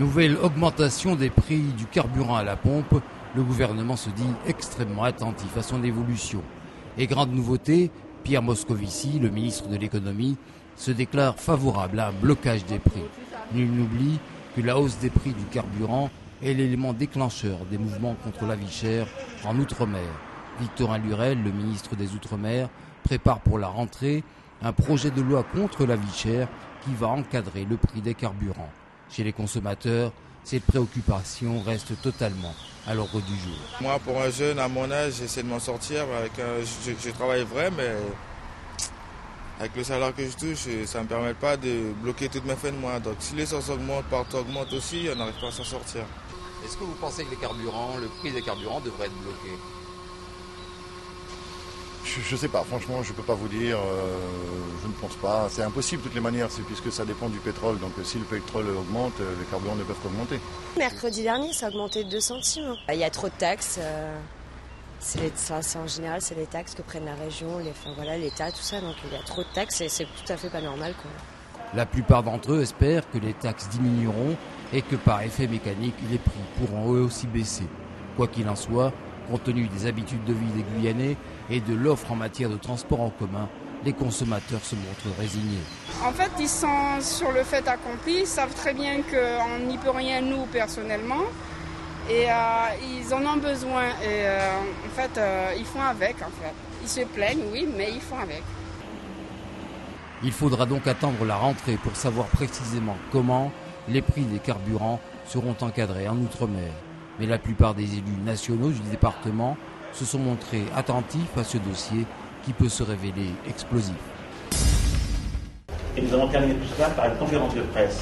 Nouvelle augmentation des prix du carburant à la pompe. Le gouvernement se dit extrêmement attentif à son évolution. Et grande nouveauté, Pierre Moscovici, le ministre de l'économie, se déclare favorable à un blocage des prix. Nul n'oublie que la hausse des prix du carburant est l'élément déclencheur des mouvements contre la vie chère en Outre-mer. Victorin Lurel, le ministre des Outre-mer, prépare pour la rentrée un projet de loi contre la vie chère qui va encadrer le prix des carburants. Chez les consommateurs, cette préoccupation reste totalement à l'ordre du jour. Moi, pour un jeune à mon âge, j'essaie de m'en sortir. Je travaille vrai, mais avec le salaire que je touche, ça ne me permet pas de bloquer toutes mes fins de mois. Donc si l'essence augmente, partout augmente aussi, on n'arrive pas à s'en sortir. Est-ce que vous pensez que le prix des carburants devrait être bloqué ? Je ne sais pas, franchement, je ne peux pas vous dire, je ne pense pas. C'est impossible de toutes les manières, puisque ça dépend du pétrole. Donc si le pétrole augmente, les carburants ne peuvent qu'augmenter. Mercredi dernier, ça a augmenté de 2 centimes. Il y a trop de taxes. En général, c'est les taxes que prennent la région, l'État, tout ça. Donc il y a trop de taxes et c'est tout à fait pas normal, quoi. La plupart d'entre eux espèrent que les taxes diminueront et que par effet mécanique, les prix pourront eux aussi baisser. Quoi qu'il en soit, compte tenu des habitudes de vie des Guyanais et de l'offre en matière de transport en commun, les consommateurs se montrent résignés. En fait, ils sont sur le fait accompli, ils savent très bien qu'on n'y peut rien, nous, personnellement. Et ils en ont besoin. Et en fait, ils font avec, en fait. Ils se plaignent, oui, mais ils font avec. Il faudra donc attendre la rentrée pour savoir précisément comment les prix des carburants seront encadrés en Outre-mer. Mais la plupart des élus nationaux du département se sont montrés attentifs à ce dossier qui peut se révéler explosif. Et nous avons terminé tout cela par une conférence de presse.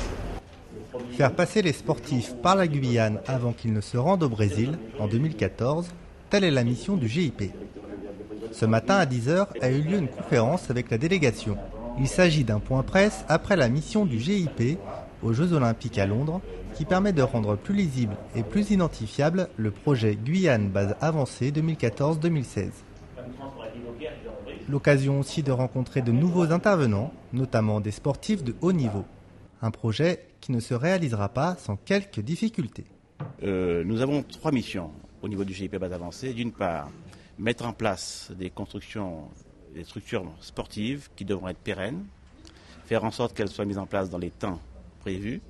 Faire passer les sportifs par la Guyane avant qu'ils ne se rendent au Brésil, en 2014, telle est la mission du GIP. Ce matin à 10h a eu lieu une conférence avec la délégation. Il s'agit d'un point presse après la mission du GIP aux Jeux Olympiques à Londres qui permet de rendre plus lisible et plus identifiable le projet Guyane Base Avancée 2014-2016. L'occasion aussi de rencontrer de nouveaux intervenants, notamment des sportifs de haut niveau. Un projet qui ne se réalisera pas sans quelques difficultés. Nous avons 3 missions au niveau du GIP Base Avancée. D'une part, mettre en place des constructions, des structures sportives qui devront être pérennes, faire en sorte qu'elles soient mises en place dans les temps prévus.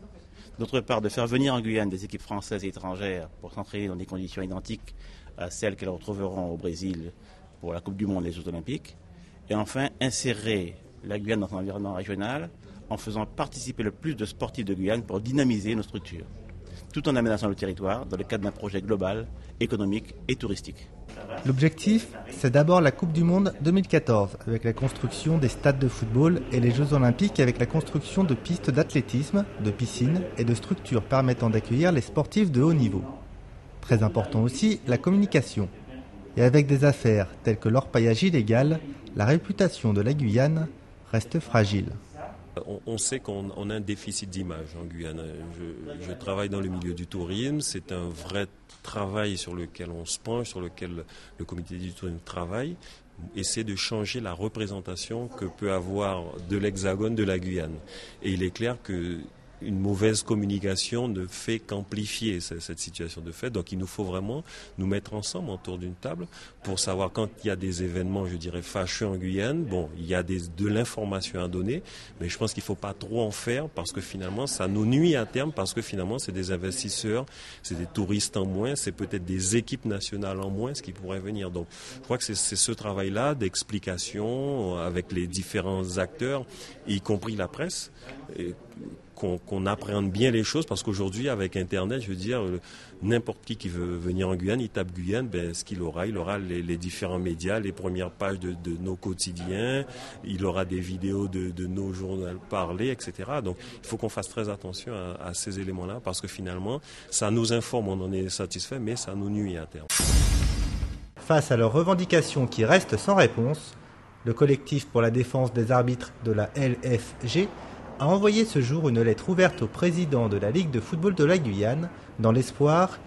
D'autre part, de faire venir en Guyane des équipes françaises et étrangères pour s'entraîner dans des conditions identiques à celles qu'elles retrouveront au Brésil pour la Coupe du Monde et les Jeux Olympiques. Et enfin, insérer la Guyane dans son environnement régional en faisant participer le plus de sportifs de Guyane pour dynamiser nos structures, tout en aménageant le territoire dans le cadre d'un projet global, économique et touristique. L'objectif, c'est d'abord la Coupe du Monde 2014, avec la construction des stades de football et les Jeux Olympiques avec la construction de pistes d'athlétisme, de piscines et de structures permettant d'accueillir les sportifs de haut niveau. Très important aussi, la communication. Et avec des affaires telles que l'orpaillage illégal, la réputation de la Guyane reste fragile. On sait qu'on a un déficit d'image en Guyane. Je travaille dans le milieu du tourisme. C'est un vrai travail sur lequel on se penche, sur lequel le comité du tourisme travaille. Essayer de changer la représentation que peut avoir de l'Hexagone de la Guyane. Et il est clair que une mauvaise communication ne fait qu'amplifier cette situation de fait. Donc il nous faut vraiment nous mettre ensemble autour d'une table pour savoir quand il y a des événements, je dirais, fâcheux en Guyane. Bon, il y a de l'information à donner, mais je pense qu'il ne faut pas trop en faire parce que finalement ça nous nuit à terme parce que finalement c'est des investisseurs, c'est des touristes en moins, c'est peut-être des équipes nationales en moins ce qui pourrait venir. Donc je crois que c'est ce travail-là d'explication avec les différents acteurs, y compris la presse, qu'on appréhende bien les choses parce qu'aujourd'hui avec Internet, je veux dire, n'importe qui veut venir en Guyane, il tape Guyane, ben, ce qu'il aura, il aura les différents médias, les premières pages de nos quotidiens, il aura des vidéos de nos journaux parlés, etc. Donc il faut qu'on fasse très attention à ces éléments-là parce que finalement, ça nous informe, on en est satisfait, mais ça nous nuit à terme. Face à leurs revendications qui restent sans réponse, le collectif pour la défense des arbitres de la LFG a envoyé ce jour une lettre ouverte au président de la Ligue de football de la Guyane dans l'espoir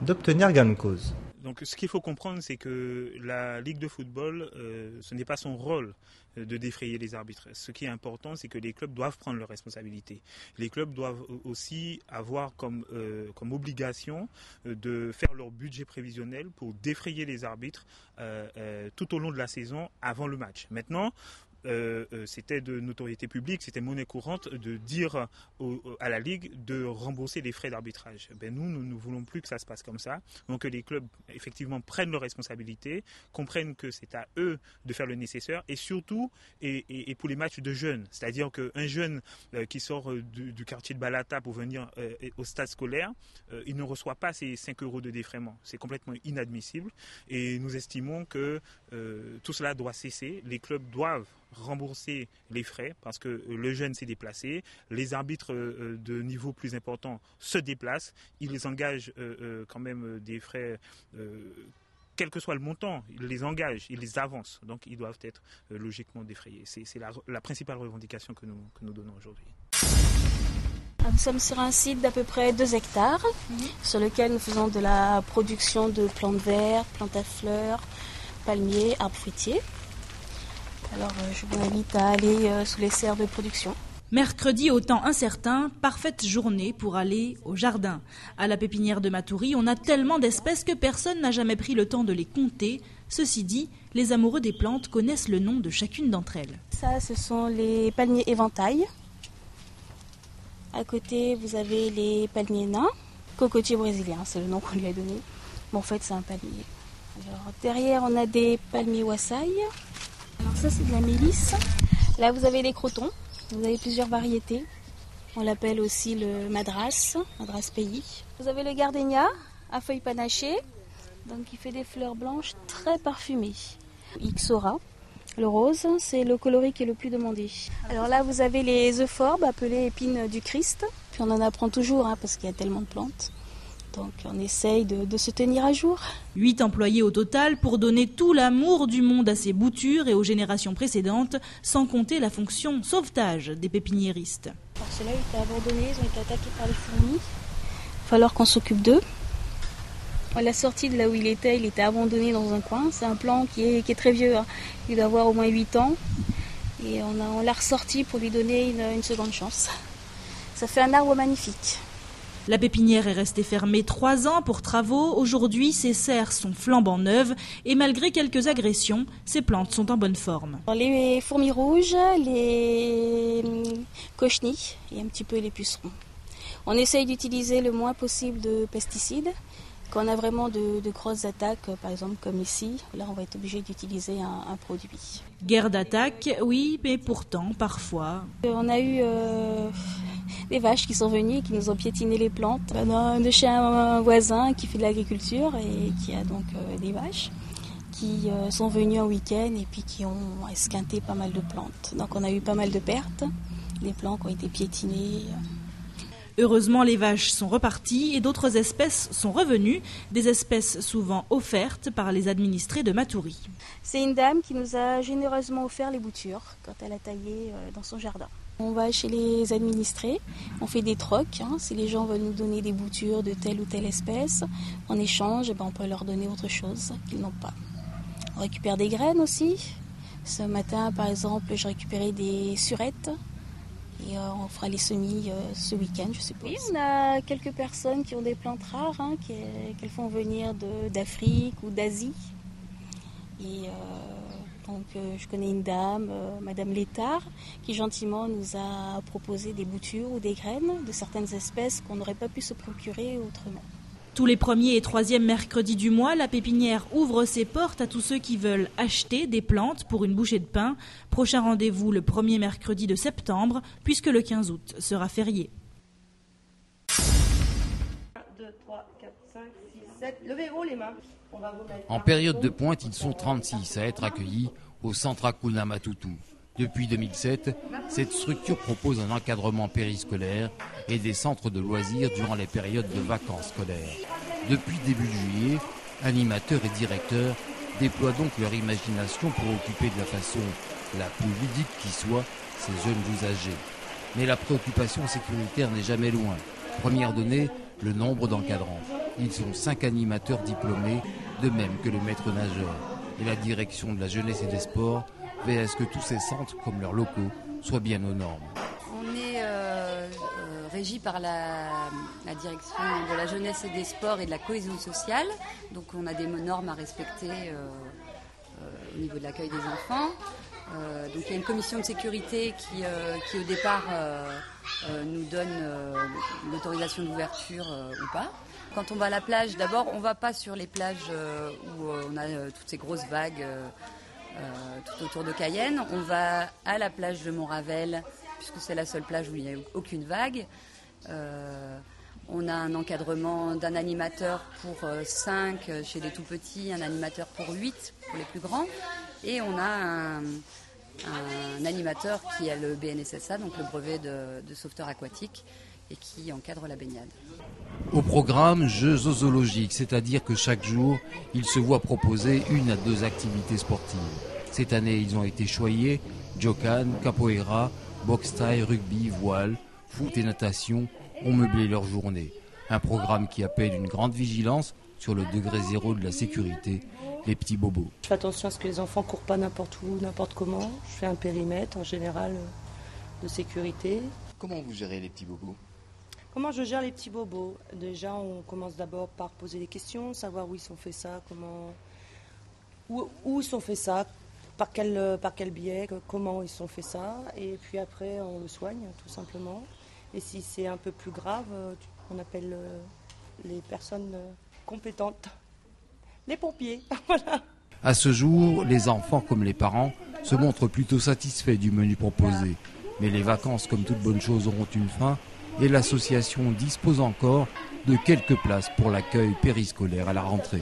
d'obtenir gain de cause. Donc ce qu'il faut comprendre, c'est que la Ligue de football, ce n'est pas son rôle de défrayer les arbitres. Ce qui est important, c'est que les clubs doivent prendre leurs responsabilités. Les clubs doivent aussi avoir comme obligation de faire leur budget prévisionnel pour défrayer les arbitres tout au long de la saison avant le match. Maintenant, c'était de notoriété publique, c'était monnaie courante de dire à la Ligue de rembourser les frais d'arbitrage. Nous ne voulons plus que ça se passe comme ça. Donc que les clubs effectivement prennent leurs responsabilités, comprennent que c'est à eux de faire le nécessaire et surtout et pour les matchs de jeunes. C'est-à-dire qu'un jeune qui sort du quartier de Balata pour venir au stade scolaire, il ne reçoit pas ces 5 € de défraiement. C'est complètement inadmissible et nous estimons que tout cela doit cesser. Les clubs doivent rembourser les frais parce que le jeune s'est déplacé, les arbitres de niveau plus important se déplacent, ils engagent quand même des frais, quel que soit le montant, ils les engagent, ils les avancent, donc ils doivent être logiquement défrayés. C'est la principale revendication que nous donnons aujourd'hui. Nous sommes sur un site d'à peu près 2 hectares sur lequel nous faisons de la production de plantes vertes, plantes à fleurs, palmiers, arbres fruitiers. Alors je vous invite à aller sous les serres de production. Mercredi au temps incertain, parfaite journée pour aller au jardin. À la pépinière de Matoury, on a tellement d'espèces que personne n'a jamais pris le temps de les compter. Ceci dit, les amoureux des plantes connaissent le nom de chacune d'entre elles. Ça, ce sont les palmiers éventail. À côté, vous avez les palmiers nains. Cocotier brésilien, c'est le nom qu'on lui a donné. Mais en fait, c'est un palmier. Alors, derrière, on a des palmiers wassail. Alors ça, c'est de la mélisse. Là, vous avez les crotons. Vous avez plusieurs variétés. On l'appelle aussi le madras pays. Vous avez le gardénia à feuilles panachées. Donc, il fait des fleurs blanches très parfumées. Ixora. Le rose, c'est le coloris qui est le plus demandé. Alors là, vous avez les euphorbes, appelées épines du Christ. Puis on en apprend toujours, parce qu'il y a tellement de plantes. Donc on essaye de se tenir à jour. 8 employés au total pour donner tout l'amour du monde à ces boutures et aux générations précédentes, sans compter la fonction sauvetage des pépiniéristes. Alors ceux-là, ils étaient abandonnés, ils ont été attaqués par les fourmis. Il va falloir qu'on s'occupe d'eux. À la sortie de là où il était abandonné dans un coin. C'est un plant qui est très vieux, il doit avoir au moins 8 ans. Et on l'a ressorti pour lui donner une seconde chance. Ça fait un arbre magnifique. La pépinière est restée fermée 3 ans pour travaux. Aujourd'hui, ces serres sont flambant neuves et malgré quelques agressions, ces plantes sont en bonne forme. Les fourmis rouges, les cochenilles et un petit peu les pucerons. On essaye d'utiliser le moins possible de pesticides. Quand on a vraiment de grosses attaques, par exemple comme ici, là on va être obligé d'utiliser un produit. Guerre d'attaque, oui, mais pourtant, parfois... On a eu des vaches qui sont venues et qui nous ont piétiné les plantes. On a de chez un voisin qui fait de l'agriculture et qui a donc des vaches qui sont venues un week-end et puis qui ont esquinté pas mal de plantes. Donc on a eu pas mal de pertes, les plantes ont été piétinées. Heureusement, les vaches sont reparties et d'autres espèces sont revenues, des espèces souvent offertes par les administrés de Matoury. C'est une dame qui nous a généreusement offert les boutures quand elle a taillé dans son jardin. On va chez les administrés, on fait des trocs. Si les gens veulent nous donner des boutures de telle ou telle espèce, en échange, on peut leur donner autre chose qu'ils n'ont pas. On récupère des graines aussi. Ce matin, par exemple, j'ai récupéré des surettes. Et on fera les semis ce week-end, je suppose. Oui, on a quelques personnes qui ont des plantes rares, qu'elles font venir d'Afrique ou d'Asie. Et donc je connais une dame, Madame Létard, qui gentiment nous a proposé des boutures ou des graines de certaines espèces qu'on n'aurait pas pu se procurer autrement. Tous les 1er et 3e mercredis du mois, la pépinière ouvre ses portes à tous ceux qui veulent acheter des plantes pour une bouchée de pain. Prochain rendez-vous le 1er mercredi de septembre, puisque le 15 août sera férié. 1, 2, 3, 4, 5, 6, 7. Levez haut les mains. On va vous mettre en période de pointe, ils sont 36 à être accueillis au centre Hakuna Matutu. Depuis 2007, cette structure propose un encadrement périscolaire et des centres de loisirs durant les périodes de vacances scolaires. Depuis début juillet, animateurs et directeurs déploient donc leur imagination pour occuper de la façon la plus ludique qui soit ces jeunes usagers. Mais la préoccupation sécuritaire n'est jamais loin. Première donnée, le nombre d'encadrants. Ils sont 5 animateurs diplômés de même que le maître nageur. Et la direction de la jeunesse et des sports veille à ce que tous ces centres, comme leurs locaux, soient bien aux normes. On est régi par la direction de la jeunesse et des sports et de la cohésion sociale. Donc on a des normes à respecter au niveau de l'accueil des enfants. Donc il y a une commission de sécurité qui au départ nous donne l'autorisation d'ouverture ou pas. Quand on va à la plage, d'abord on ne va pas sur les plages où on a toutes ces grosses vagues tout autour de Cayenne. On va à la plage de Montravel, puisque c'est la seule plage où il n'y a aucune vague. On a un encadrement d'un animateur pour 5 chez les tout petits, un animateur pour 8 pour les plus grands. Et on a un animateur qui a le BNSSA, donc le brevet de sauveteur aquatique, et qui encadre la baignade. Au programme, jeux zoologiques, c'est-à-dire que chaque jour, ils se voient proposer 1 à 2 activités sportives. Cette année, ils ont été choyés, jocan, capoeira, boxe thaï, rugby, voile, foot et natation ont meublé leur journée. Un programme qui appelle une grande vigilance sur le degré zéro de la sécurité, les petits bobos. Je fais attention à ce que les enfants ne courent pas n'importe où, n'importe comment. Je fais un périmètre en général de sécurité. Comment vous gérez les petits bobos ? Comment je gère les petits bobos ? Déjà, on commence d'abord par poser des questions, savoir où ils sont fait ça, où ils sont fait ça, par quel biais, comment ils sont fait ça. Et puis après, on le soigne, tout simplement. Et si c'est un peu plus grave, on appelle les personnes compétentes. Les pompiers, voilà. À ce jour, les enfants comme les parents se montrent plutôt satisfaits du menu proposé. Mais les vacances, comme toute bonne chose, auront une fin et l'association dispose encore de quelques places pour l'accueil périscolaire à la rentrée.